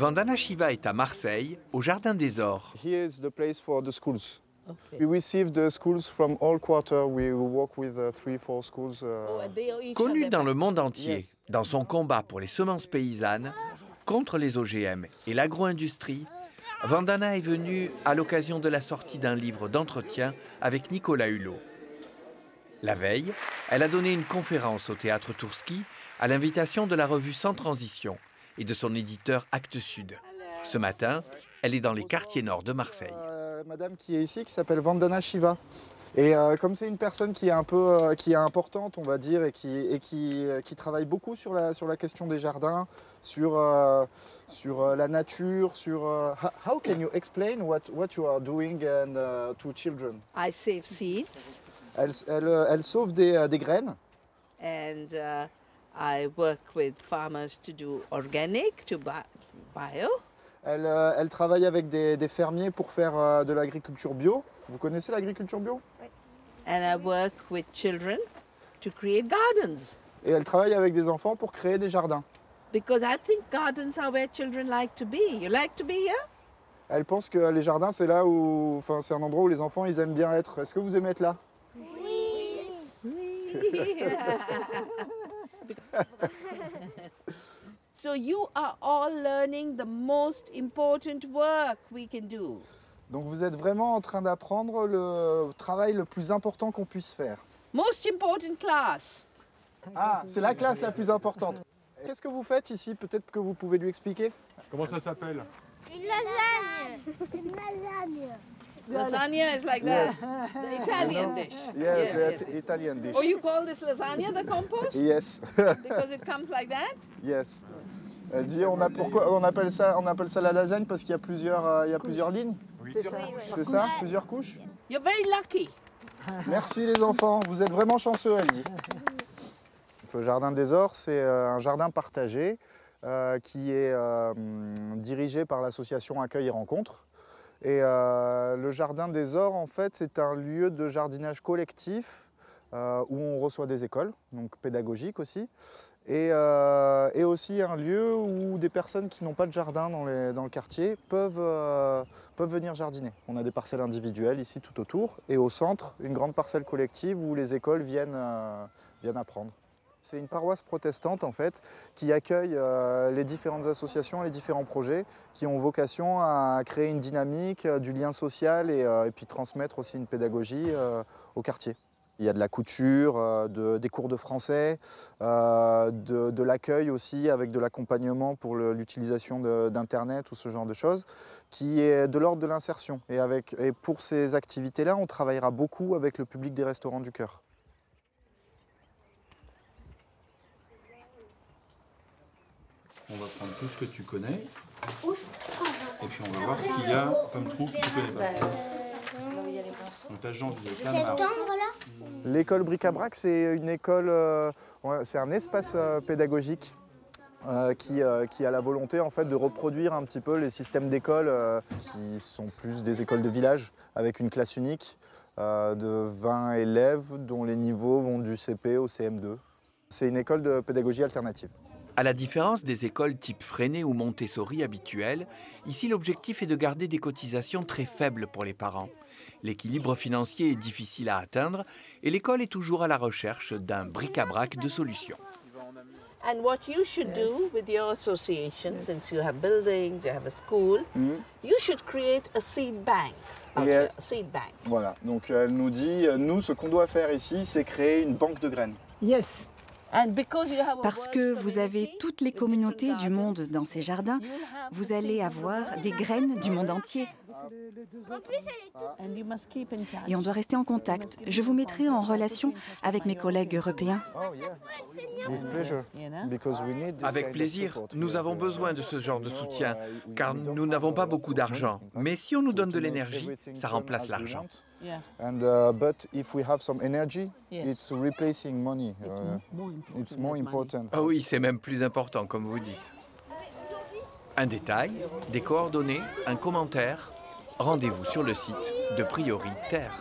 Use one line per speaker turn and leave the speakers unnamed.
Vandana Shiva est à Marseille, au Jardin des Ors.
Here is the place for the schools. We receive the schools from all quarter. We work with 3-4 schools.
Connu dans le monde entier, dans son combat pour les semences paysannes, contre les OGM et l'agro-industrie, Vandana est venue à l'occasion de la sortie d'un livre d'entretien avec Nicolas Hulot. La veille, elle a donné une conférence au théâtre Tourski à l'invitation de la revue Sans Transition et de son éditeur Actes Sud. Ce matin, elle est dans les quartiers nord de Marseille.
Madame qui est ici, qui s'appelle Vandana Shiva. Et comme c'est une personne qui est un peu qui est importante, on va dire, et qui travaille beaucoup sur la question des jardins, sur la nature, sur how can you explain what you are doing to children?
I save seeds.
Elle sauve des graines.
And I work with farmers to do organic, to bio.
Elle travaille avec des fermiers pour faire de l'agriculture bio. Vous connaissez l'agriculture bio?
Oui. And I work with children to create gardens.
Et elle travaille avec des enfants pour créer des jardins.
Because I think gardens are where children like to be. You like to be here?
Elle pense que les jardins, c'est là où, enfin, c'est un endroit où les enfants, ils aiment bien être. Est-ce que vous aimez être là?
Oui. So you are all learning the most important work we can do.
Donc vous êtes vraiment en train d'apprendre le travail le plus important qu'on puisse faire.
Most important class.
Ah, c'est la classe la plus importante. Qu'est-ce que vous faites ici? Peut-être que vous pouvez lui expliquer.
Comment ça s'appelle?
Une lasagne. Une lasagne.
Lasagna is like
Yes.
the Italian dish.
Yes, Italian dish.
Oh, you call this lasagna the compost?
Yes.
Because it comes like that?
Yes. Elle dit pourquoi on appelle ça la lasagne parce qu'il y a plusieurs lignes.
Oui.
C'est ça, plusieurs couches.
You're very lucky.
Merci les enfants, vous êtes vraiment chanceux, elle dit. Le Jardin des Ors, c'est un jardin partagé qui est dirigé par l'association Accueil et Rencontre. Et le Jardin des Ors, en fait, c'est un lieu de jardinage collectif où on reçoit des écoles, donc pédagogiques aussi, et aussi un lieu où des personnes qui n'ont pas de jardin dans le quartier peuvent venir jardiner. On a des parcelles individuelles ici tout autour, et au centre, une grande parcelle collective où les écoles viennent apprendre. C'est une paroisse protestante en fait qui accueille les différentes associations, les différents projets qui ont vocation à créer une dynamique, du lien social et puis transmettre aussi une pédagogie au quartier. Il y a de la couture, des cours de français, de l'accueil aussi avec de l'accompagnement pour l'utilisation d'Internet ou ce genre de choses qui est de l'ordre de l'insertion. Et pour ces activités-là, on travaillera beaucoup avec le public des Restos du Cœur.
On va prendre tout ce que tu connais. Et puis on va voir ce qu'il y a comme trou que tu connais pas. Donc t'as janvier, t'as mars.
L'école Bric-à-Brac, c'est une école, c'est un espace pédagogique qui a la volonté en fait de reproduire un petit peu les systèmes d'écoles qui sont plus des écoles de village avec une classe unique de 20 élèves dont les niveaux vont du CP au CM2. C'est une école de pédagogie alternative.
À la différence des écoles type Freinet ou Montessori habituelles, ici l'objectif est de garder des cotisations très faibles pour les parents. L'équilibre financier est difficile à atteindre et l'école est toujours à la recherche d'un bric-à-brac de solutions.
And what you should do with your association, since you have buildings, you have a school, you should create a seed bank. A seed bank.
Voilà, donc elle nous dit, nous, ce qu'on doit faire ici, c'est créer une banque de graines.
Yes.
Parce que vous avez toutes les communautés du monde dans ces jardins, vous allez avoir des graines du monde entier. Et on doit rester en contact. Je vous mettrai en relation avec mes collègues européens.
Avec plaisir, nous avons besoin de ce genre de soutien, car nous n'avons pas beaucoup d'argent. Mais si on nous donne de l'énergie, ça remplace l'argent.
But if we have some energy, it's replacing money. It's more important.
Ah oui, c'est même plus important, comme vous dites. Un détail, des coordonnées, un commentaire. Rendez-vous sur le site de Priori Terre.